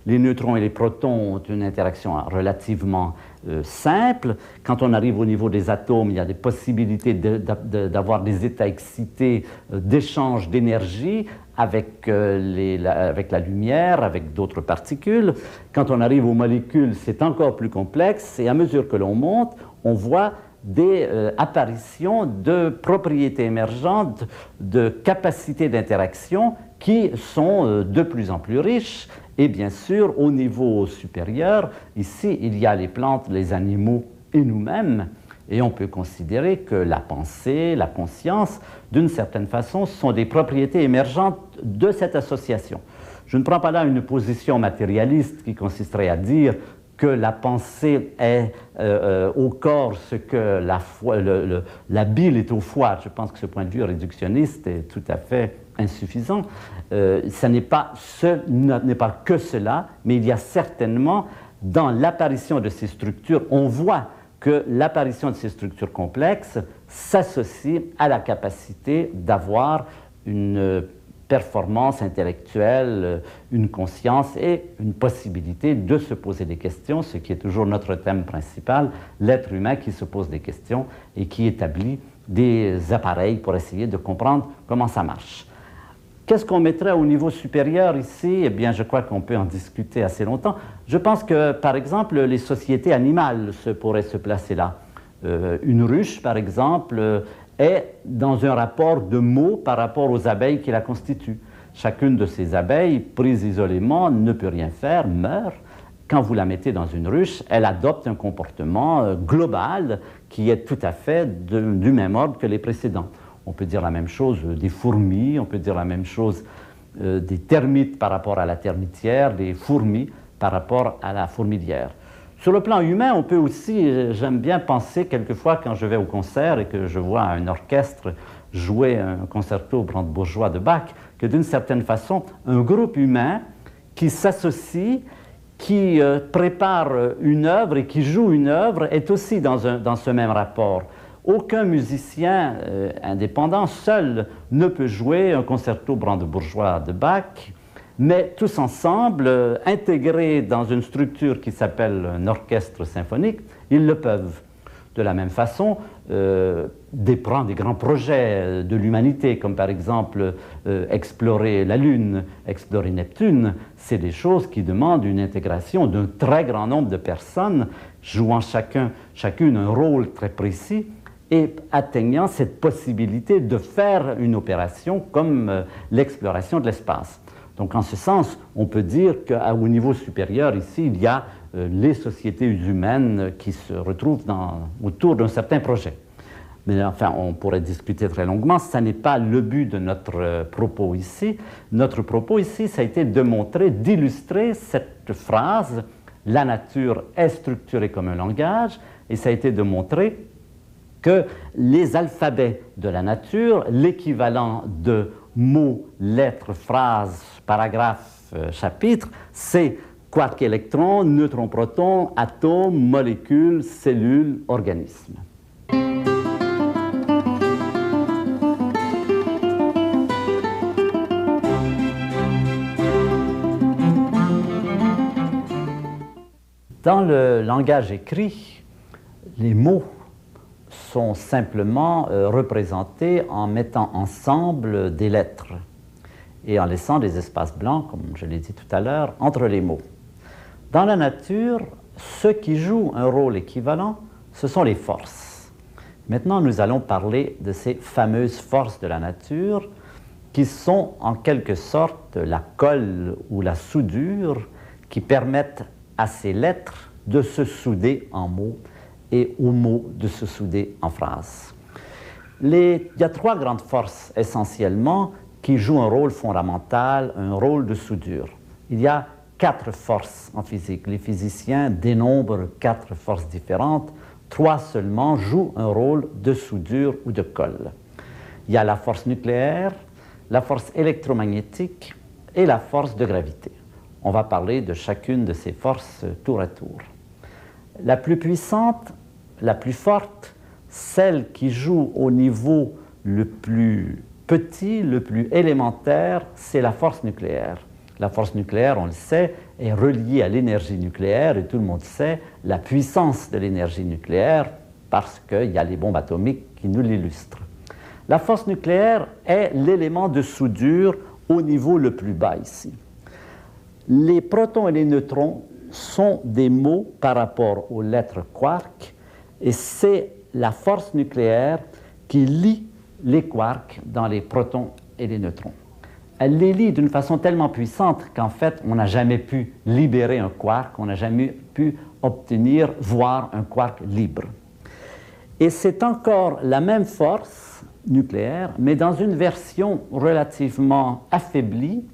Les neutrons et les protons ont une interaction relativement simple. Quand on arrive au niveau des atomes, il y a des possibilités d'avoir des états excités d'échange d'énergie avec la lumière, avec d'autres particules. Quand on arrive aux molécules, c'est encore plus complexe et à mesure que l'on monte, on voit des apparitions de propriétés émergentes, de capacités d'interaction qui sont de plus en plus riches. Et bien sûr, au niveau supérieur, ici, il y a les plantes, les animaux et nous-mêmes. Et on peut considérer que la pensée, la conscience, d'une certaine façon, sont des propriétés émergentes de cette association. Je ne prends pas là une position matérialiste qui consisterait à dire que la pensée est au corps ce que la bile est au foie. Je pense que ce point de vue réductionniste est tout à fait insuffisant. Ce n'est pas que cela, mais il y a certainement, dans l'apparition de ces structures, on voit que l'apparition de ces structures complexes s'associe à la capacité d'avoir une performance intellectuelle, une conscience et une possibilité de se poser des questions, ce qui est toujours notre thème principal, l'être humain qui se pose des questions et qui établit des appareils pour essayer de comprendre comment ça marche. Qu'est-ce qu'on mettrait au niveau supérieur ici? Eh bien, je crois qu'on peut en discuter assez longtemps. Je pense que, par exemple, les sociétés animales pourraient se placer là. Une ruche, par exemple, est dans un rapport de mots par rapport aux abeilles qui la constituent. Chacune de ces abeilles, prise isolément, ne peut rien faire, meurt. Quand vous la mettez dans une ruche, elle adopte un comportement global qui est tout à fait du même ordre que les précédents. On peut dire la même chose des fourmis, on peut dire la même chose des termites par rapport à la termitière, des fourmis par rapport à la fourmilière. Sur le plan humain, on peut aussi, j'aime bien penser quelquefois quand je vais au concert et que je vois un orchestre jouer un concerto brandebourgeois de Bach, que d'une certaine façon, un groupe humain qui s'associe, qui prépare une œuvre et qui joue une œuvre est aussi dans ce même rapport. Aucun musicien indépendant seul ne peut jouer un concerto brandebourgeois de Bach, mais tous ensemble, intégrés dans une structure qui s'appelle un orchestre symphonique, ils le peuvent. De la même façon, des grands projets de l'humanité, comme par exemple explorer la Lune, explorer Neptune, c'est des choses qui demandent une intégration d'un très grand nombre de personnes, jouant chacune un rôle très précis, et atteignant cette possibilité de faire une opération comme l'exploration de l'espace. Donc, en ce sens, on peut dire qu'au niveau supérieur, ici, il y a les sociétés humaines qui se retrouvent autour d'un certain projet. Mais enfin, on pourrait discuter très longuement. Ce n'est pas le but de notre propos ici. Notre propos ici, ça a été de montrer, d'illustrer cette phrase « La nature est structurée comme un langage », et ça a été de montrer que les alphabets de la nature, l'équivalent de mots, lettres, phrases, paragraphes, chapitres, c'est quark, électron, neutron, proton, atome, molécule, cellule, organisme. Dans le langage écrit, les mots sont simplement représentés en mettant ensemble des lettres et en laissant des espaces blancs, comme je l'ai dit tout à l'heure, entre les mots. Dans la nature, ce qui joue un rôle équivalent, ce sont les forces. Maintenant, nous allons parler de ces fameuses forces de la nature qui sont en quelque sorte la colle ou la soudure qui permettent à ces lettres de se souder en mots et aux mots de se souder en phrases. Il y a trois grandes forces essentiellement qui jouent un rôle fondamental, un rôle de soudure. Il y a 4 forces en physique. Les physiciens dénombrent 4 forces différentes. 3 seulement jouent un rôle de soudure ou de colle. Il y a la force nucléaire, la force électromagnétique et la force de gravité. On va parler de chacune de ces forces tour à tour. La plus puissante, la plus forte, celle qui joue au niveau le plus petit, le plus élémentaire, c'est la force nucléaire. La force nucléaire, on le sait, est reliée à l'énergie nucléaire et tout le monde sait la puissance de l'énergie nucléaire parce qu'il y a les bombes atomiques qui nous l'illustrent. La force nucléaire est l'élément de soudure au niveau le plus bas ici. Les protons et les neutrons sont des mots par rapport aux lettres quark et c'est la force nucléaire qui lie les quarks dans les protons et les neutrons. Elle les lie d'une façon tellement puissante qu'en fait, on n'a jamais pu libérer un quark, on n'a jamais pu voir un quark libre. Et c'est encore la même force nucléaire, mais dans une version relativement affaiblie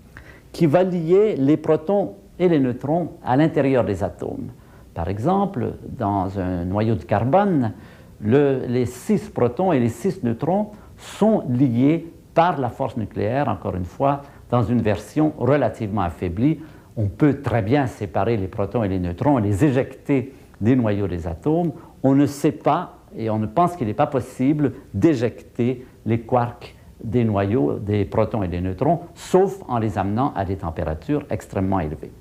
qui va lier les protons et les neutrons à l'intérieur des atomes. Par exemple, dans un noyau de carbone, les 6 protons et les 6 neutrons sont liés par la force nucléaire, encore une fois, dans une version relativement affaiblie. On peut très bien séparer les protons et les neutrons et les éjecter des noyaux des atomes. On ne sait pas, et on ne pense qu'il n'est pas possible d'éjecter les quarks des noyaux, des protons et des neutrons, sauf en les amenant à des températures extrêmement élevées.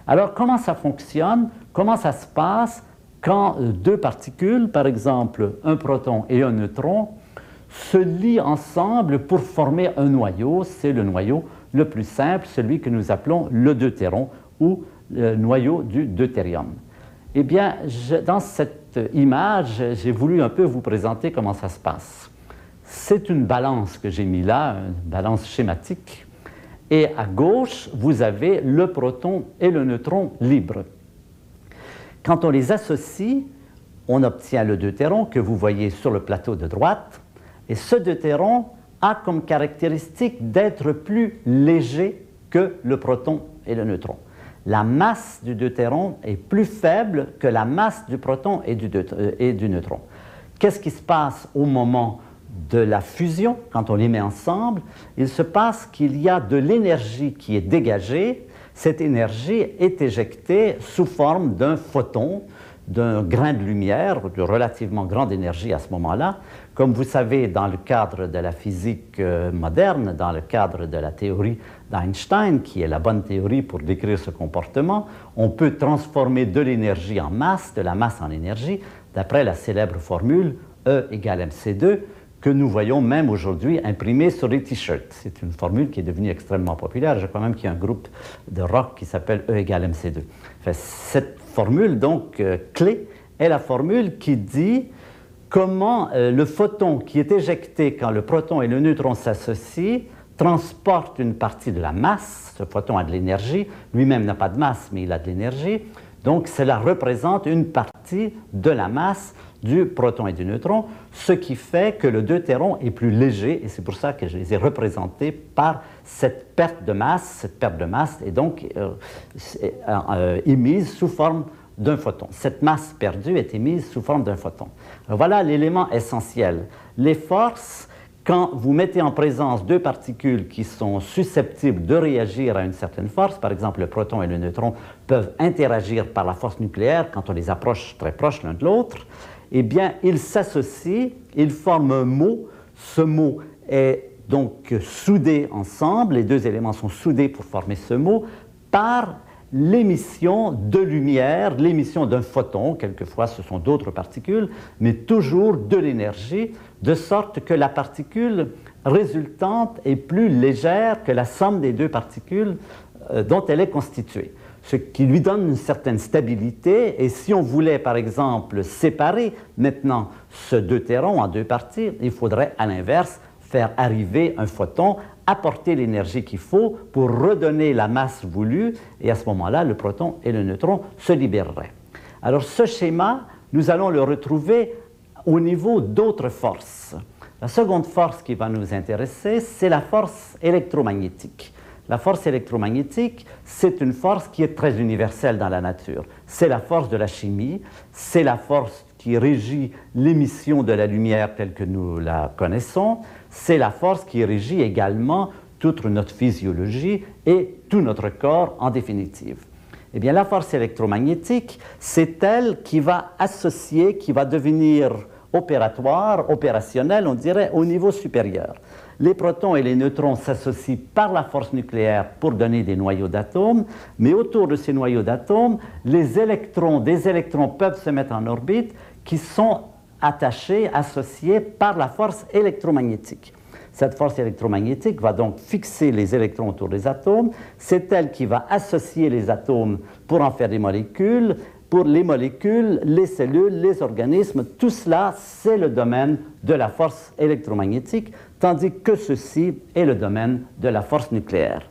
Alors, comment ça fonctionne? Comment ça se passe quand 2 particules, par exemple un proton et un neutron, se lient ensemble pour former un noyau? C'est le noyau le plus simple, celui que nous appelons le deutéron ou le noyau du deutérium. Eh bien, dans cette image, j'ai voulu un peu vous présenter comment ça se passe. C'est une balance que j'ai mis là, une balance schématique. Et à gauche, vous avez le proton et le neutron libres. Quand on les associe, on obtient le deutéron que vous voyez sur le plateau de droite. Et ce deutéron a comme caractéristique d'être plus léger que le proton et le neutron. La masse du deutéron est plus faible que la masse du proton et du neutron. Qu'est-ce qui se passe au moment de la fusion, quand on les met ensemble? Il se passe qu'il y a de l'énergie qui est dégagée. Cette énergie est éjectée sous forme d'un photon, d'un grain de lumière, de relativement grande énergie à ce moment-là. Comme vous savez, dans le cadre de la physique moderne, dans le cadre de la théorie d'Einstein, qui est la bonne théorie pour décrire ce comportement, on peut transformer de l'énergie en masse, de la masse en énergie. d'après la célèbre formule E égale mc2 que nous voyons même aujourd'hui imprimée sur les t-shirts. C'est une formule qui est devenue extrêmement populaire. Je crois même qu'il y a un groupe de rock qui s'appelle E égale mc2. Enfin, cette formule, donc, clé, est la formule qui dit comment le photon qui est éjecté quand le proton et le neutron s'associent transporte une partie de la masse. Ce photon a de l'énergie. Lui-même n'a pas de masse, mais il a de l'énergie. Donc, cela représente une partie de la masse du proton et du neutron, ce qui fait que le deutéron est plus léger, et c'est pour ça que je les ai représentés par cette perte de masse. Cette perte de masse est donc émise sous forme d'un photon. Cette masse perdue est émise sous forme d'un photon. Alors, voilà l'élément essentiel. Les forces, quand vous mettez en présence deux particules qui sont susceptibles de réagir à une certaine force, par exemple le proton et le neutron peuvent interagir par la force nucléaire quand on les approche très proches l'un de l'autre, eh bien, ils s'associent, ils forment un mot. Ce mot est donc soudé ensemble, les deux éléments sont soudés pour former ce mot, par l'émission de lumière, l'émission d'un photon, quelquefois ce sont d'autres particules, mais toujours de l'énergie, de sorte que la particule résultante est plus légère que la somme des deux particules dont elle est constituée, ce qui lui donne une certaine stabilité. Et si on voulait, par exemple, séparer maintenant ce deutéron en deux parties, il faudrait, à l'inverse, faire arriver un photon, apporter l'énergie qu'il faut pour redonner la masse voulue, et à ce moment-là, le proton et le neutron se libéreraient. Alors, ce schéma, nous allons le retrouver au niveau d'autres forces. La seconde force qui va nous intéresser, c'est la force électromagnétique. La force électromagnétique, c'est une force qui est très universelle dans la nature. C'est la force de la chimie, c'est la force qui régit l'émission de la lumière telle que nous la connaissons, c'est la force qui régit également toute notre physiologie et tout notre corps en définitive. Eh bien, la force électromagnétique, c'est elle qui va associer, qui va devenir opératoire, opérationnelle, on dirait, au niveau supérieur. Les protons et les neutrons s'associent par la force nucléaire pour donner des noyaux d'atomes, mais autour de ces noyaux d'atomes, des électrons peuvent se mettre en orbite qui sont attachés, associés par la force électromagnétique. Cette force électromagnétique va donc fixer les électrons autour des atomes. C'est elle qui va associer les atomes pour en faire des molécules. Pour les molécules, les cellules, les organismes, tout cela, c'est le domaine de la force électromagnétique, tandis que ceci est le domaine de la force nucléaire.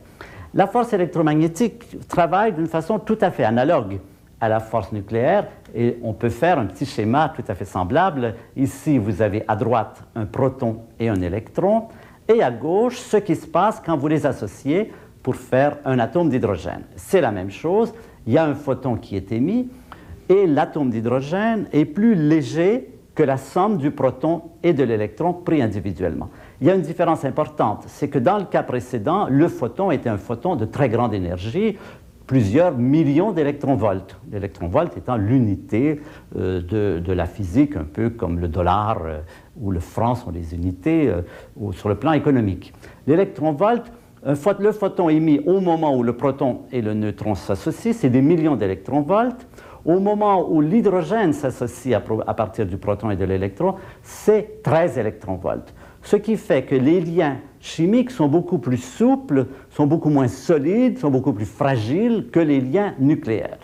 La force électromagnétique travaille d'une façon tout à fait analogue à la force nucléaire, et on peut faire un petit schéma tout à fait semblable. Ici, vous avez à droite un proton et un électron, et à gauche, ce qui se passe quand vous les associez pour faire un atome d'hydrogène. C'est la même chose, il y a un photon qui est émis, et l'atome d'hydrogène est plus léger que la somme du proton et de l'électron pris individuellement. Il y a une différence importante, c'est que dans le cas précédent, le photon était un photon de très grande énergie, plusieurs millions d'électronvolts. L'électronvolt étant l'unité de la physique, un peu comme le dollar ou le franc sont les unités sur le plan économique. L'électronvolt, le photon émis au moment où le proton et le neutron s'associent, c'est des millions d'électronvolts. Au moment où l'hydrogène s'associe à partir du proton et de l'électron, c'est 13 électronvolts. Ce qui fait que les liens chimiques sont beaucoup plus souples, sont beaucoup moins solides, sont beaucoup plus fragiles que les liens nucléaires.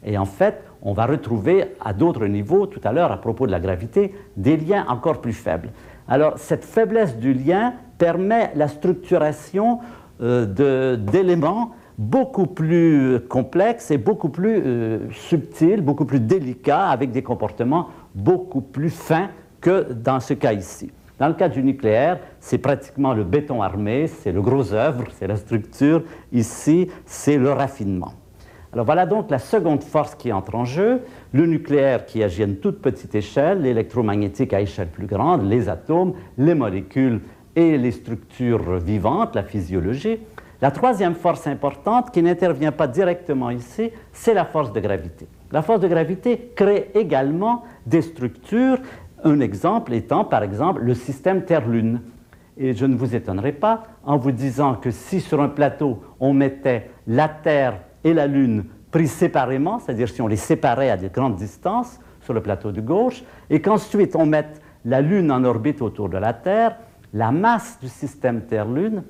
Et en fait, on va retrouver à d'autres niveaux, tout à l'heure à propos de la gravité, des liens encore plus faibles. Alors, cette faiblesse du lien permet la structuration d'éléments beaucoup plus complexes et beaucoup plus subtils, beaucoup plus délicats, avec des comportements beaucoup plus fins que dans ce cas ici. Dans le cas du nucléaire, c'est pratiquement le béton armé, c'est le gros œuvre, c'est la structure. Ici, c'est le raffinement. Alors voilà donc la seconde force qui entre en jeu, le nucléaire qui agit à une toute petite échelle, l'électromagnétique à échelle plus grande, les atomes, les molécules et les structures vivantes, la physiologie. La troisième force importante, qui n'intervient pas directement ici, c'est la force de gravité. La force de gravité crée également des structures, un exemple étant par exemple le système Terre-Lune. Et je ne vous étonnerai pas en vous disant que si sur un plateau on mettait la Terre et la Lune pris séparément, c'est-à-dire si on les séparait à de grandes distances, sur le plateau de gauche, et qu'ensuite on mette la Lune en orbite autour de la Terre, la masse du système Terre-Lune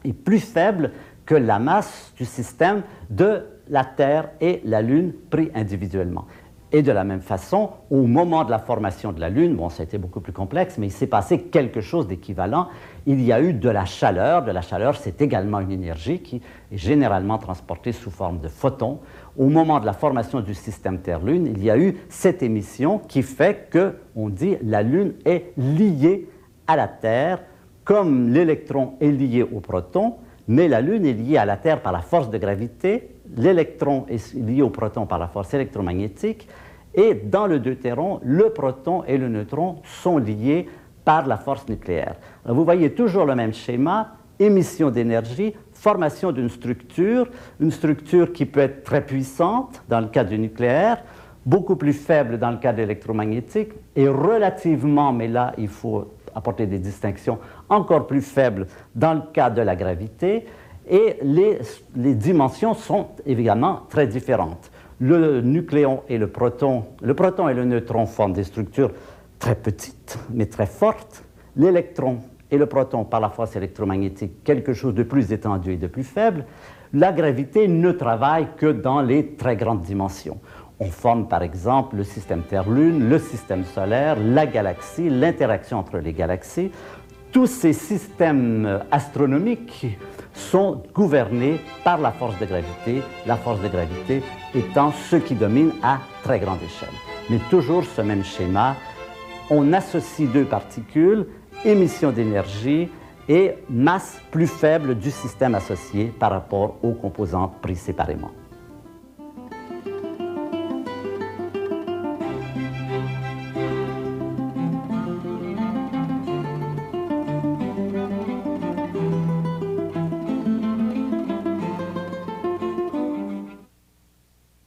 est plus faible que la masse du système de la Terre et la Lune pris individuellement. Et de la même façon, au moment de la formation de la Lune, bon, ça a été beaucoup plus complexe, mais il s'est passé quelque chose d'équivalent. Il y a eu de la chaleur. De la chaleur, c'est également une énergie qui est généralement transportée sous forme de photons. Au moment de la formation du système Terre-Lune, il y a eu cette émission qui fait qu'on dit la Lune est liée à la Terre, comme l'électron est lié au proton, mais la Lune est liée à la Terre par la force de gravité, l'électron est lié au proton par la force électromagnétique, et dans le deutéron, le proton et le neutron sont liés par la force nucléaire. Alors vous voyez toujours le même schéma, émission d'énergie, formation d'une structure, une structure qui peut être très puissante dans le cas du nucléaire, beaucoup plus faible dans le cas de l'électromagnétique, et relativement, mais là il faut apporter des distinctions, encore plus faibles dans le cas de la gravité, et les dimensions sont évidemment très différentes. Le nucléon et le proton et le neutron forment des structures très petites, mais très fortes. L'électron et le proton, par la force électromagnétique, quelque chose de plus étendu et de plus faible. La gravité ne travaille que dans les très grandes dimensions. On forme par exemple le système Terre-Lune, le système solaire, la galaxie, l'interaction entre les galaxies. Tous ces systèmes astronomiques sont gouvernés par la force de gravité étant ce qui domine à très grande échelle. Mais toujours ce même schéma, on associe deux particules, émission d'énergie et masse plus faible du système associé par rapport aux composantes prises séparément.